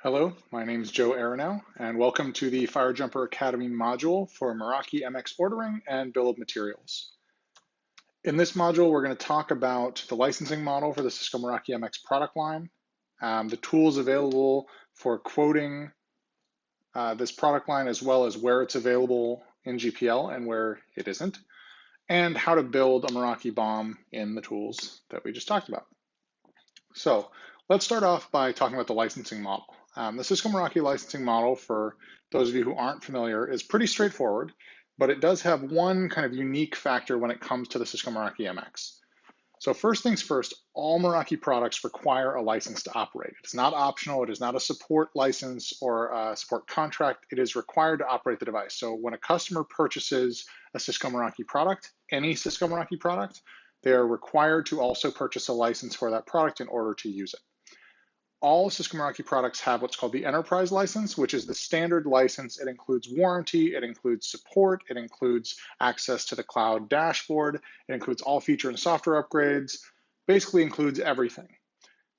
Hello, my name is Joe Aronow, and welcome to the FireJumper Academy module for Meraki MX ordering and bill of materials. In this module, we're going to talk about the licensing model for the Cisco Meraki MX product line, the tools available for quoting this product line, as well as where it's available in GPL and where it isn't, and how to build a Meraki bomb in the tools that we just talked about. So let's start off by talking about the licensing model. The Cisco Meraki licensing model, for those of you who aren't familiar, is pretty straightforward, but it does have one kind of unique factor when it comes to the Cisco Meraki MX. So first things first, all Meraki products require a license to operate. It's not optional. It is not a support license or a support contract. It is required to operate the device. So when a customer purchases a Cisco Meraki product, any Cisco Meraki product, they are required to also purchase a license for that product in order to use it. All Cisco Meraki products have what's called the enterprise license, which is the standard license. It includes warranty, it includes support, it includes access to the cloud dashboard, it includes all feature and software upgrades, basically includes everything.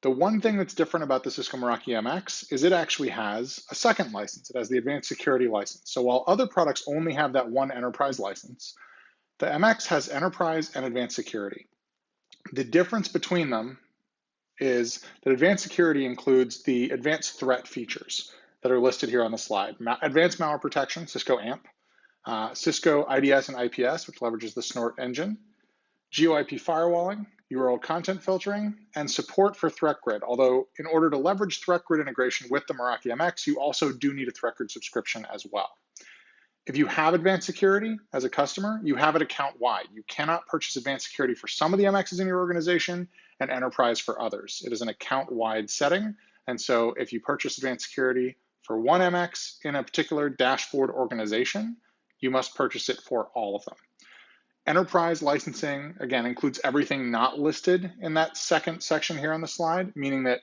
The one thing that's different about the Cisco Meraki MX is it actually has a second license. It has the advanced security license. So while other products only have that one enterprise license, the MX has enterprise and advanced security. The difference between them is that advanced security includes the advanced threat features that are listed here on the slide. Advanced malware protection, Cisco AMP, Cisco IDS and IPS, which leverages the Snort engine, GeoIP firewalling, URL content filtering, and support for ThreatGrid. Although in order to leverage ThreatGrid integration with the Meraki MX, you also do need a ThreatGrid subscription as well. If you have advanced security as a customer, you have it account-wide. You cannot purchase advanced security for some of the MXs in your organization and enterprise for others. It is an account-wide setting. And so if you purchase advanced security for one MX in a particular dashboard organization, you must purchase it for all of them. Enterprise licensing, again, includes everything not listed in that second section here on the slide, meaning that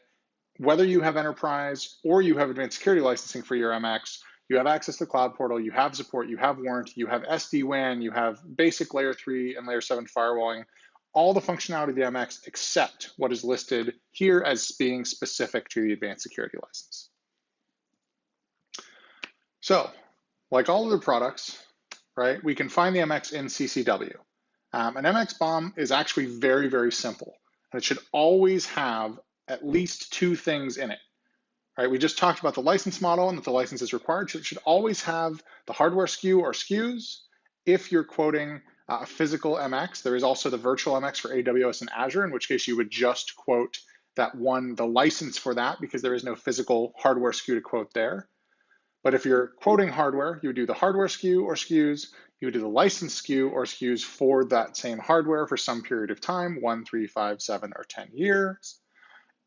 whether you have enterprise or you have advanced security licensing for your MX, you have access to the cloud portal, you have support, you have warranty, you have SD-WAN, you have basic layer 3 and layer 7 firewalling, all the functionality of the MX except what is listed here as being specific to the advanced security license. So, like all other products, right, we can find the MX in CCW. An MX bomb is actually very, very simple, and it should always have at least two things in it. Right, we just talked about the license model and that the license is required. So it should always have the hardware SKU or SKUs. If you're quoting a physical MX, there is also the virtual MX for AWS and Azure, in which case you would just quote that one, the license for that, because there is no physical hardware SKU to quote there. But if you're quoting hardware, you would do the hardware SKU or SKUs, you would do the license SKU or SKUs for that same hardware for some period of time, 1, 3, 5, 7, or 10 years.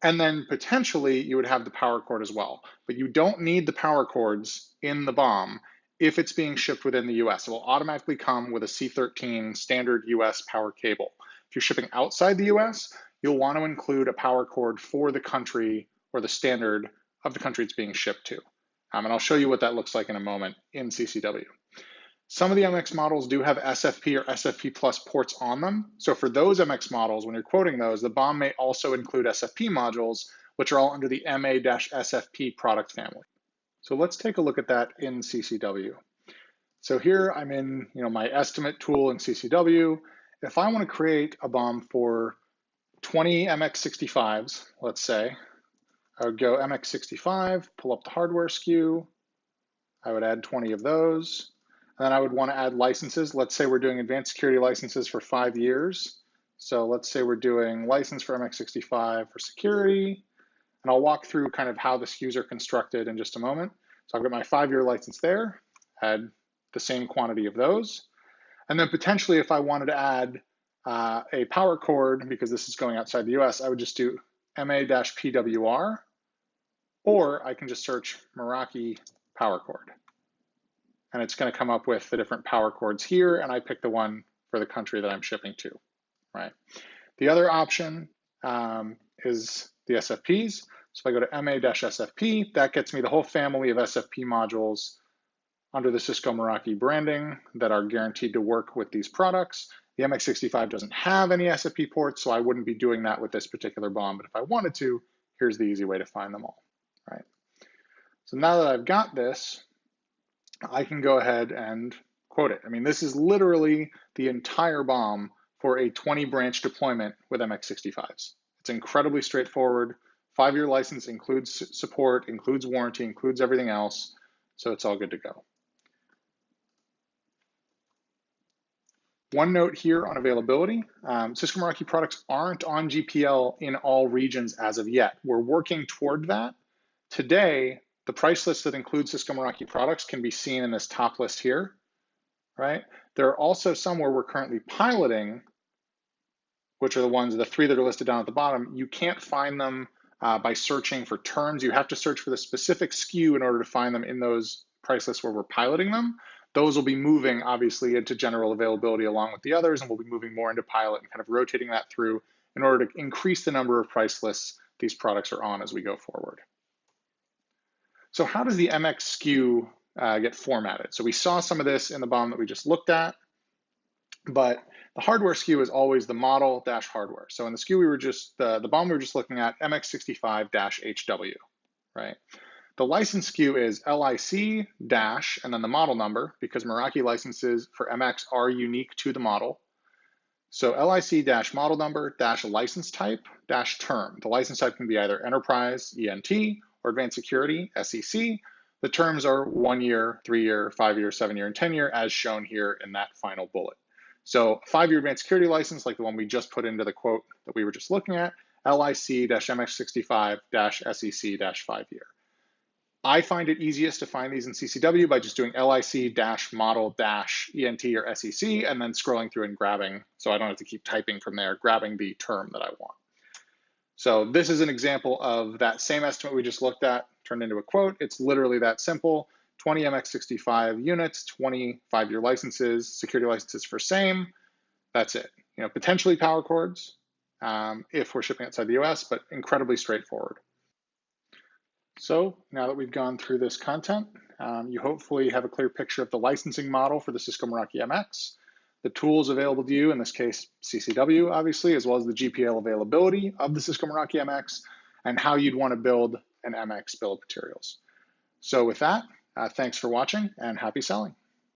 And then potentially you would have the power cord as well. But you don't need the power cords in the bomb if it's being shipped within the US. It will automatically come with a C13 standard US power cable. If you're shipping outside the US, you'll want to include a power cord for the country or the standard of the country it's being shipped to. And I'll show you what that looks like in a moment in CCW. Some of the MX models do have SFP or SFP plus ports on them. So for those MX models, when you're quoting those, the bomb may also include SFP modules, which are all under the MA-SFP product family. So let's take a look at that in CCW. So here I'm in my estimate tool in CCW. If I want to create a bomb for 20 MX65s, let's say, I would go MX65, pull up the hardware SKU. I would add 20 of those. And then I would want to add licenses. Let's say we're doing advanced security licenses for 5 years. So let's say we're doing license for MX65 for security. And I'll walk through kind of how the SKUs are constructed in just a moment. So I've got my 5-year license there, add the same quantity of those. And then potentially if I wanted to add a power cord, because this is going outside the US, I would just do MA-PWR, or I can just search Meraki power cord. And it's going to come up with the different power cords here, and I pick the one for the country that I'm shipping to, right? The other option is the SFPs. So if I go to MA-SFP, that gets me the whole family of SFP modules under the Cisco Meraki branding that are guaranteed to work with these products. The MX65 doesn't have any SFP ports, so I wouldn't be doing that with this particular bomb. But if I wanted to, here's the easy way to find them all, right? So now that I've got this, I can go ahead and quote it. I mean, this is literally the entire BOM for a 20 branch deployment with MX65s. It's incredibly straightforward. 5-year license includes support, includes warranty, includes everything else. So it's all good to go. One note here on availability, Cisco Meraki products aren't on GPL in all regions as of yet. We're working toward that. Today, the price list that includes Cisco Meraki products can be seen in this top list here, right? There are also some where we're currently piloting, which are the 3 that are listed down at the bottom. You can't find them by searching for terms. You have to search for the specific SKU in order to find them in those price lists where we're piloting them. Those will be moving, obviously, into general availability along with the others, and we'll be moving more into pilot and kind of rotating that through in order to increase the number of price lists these products are on as we go forward. So how does the MX SKU get formatted? So we saw some of this in the BOM that we just looked at, but the hardware SKU is always the model-hardware. So in the SKU we were just, the BOM we were just looking at, MX65-HW, right? The license SKU is LIC dash and then the model number, because Meraki licenses for MX are unique to the model. So LIC dash model number dash license type dash term. The license type can be either enterprise, ENT, or advanced security, SEC. The terms are 1 year, 3 year, 5 year, 7 year, and 10 year, as shown here in that final bullet. So 5-year advanced security license, like the one we just put into the quote that we were just looking at, LIC-MX65-SEC-5 year. I find it easiest to find these in CCW by just doing LIC-model-ENT or SEC and then scrolling through and grabbing, so I don't have to keep typing from there, grabbing the term that I want. So this is an example of that same estimate we just looked at turned into a quote. It's literally that simple. 20 MX65 units, 20 5-year licenses, security licenses for same. That's it. You know, potentially power cords if we're shipping outside the US, but incredibly straightforward. So now that we've gone through this content, you hopefully have a clear picture of the licensing model for the Cisco Meraki MX, the tools available to you, in this case, CCW, obviously, as well as the GPL availability of the Cisco Meraki MX, and how you'd want to build an MX bill of materials. So with that, thanks for watching and happy selling.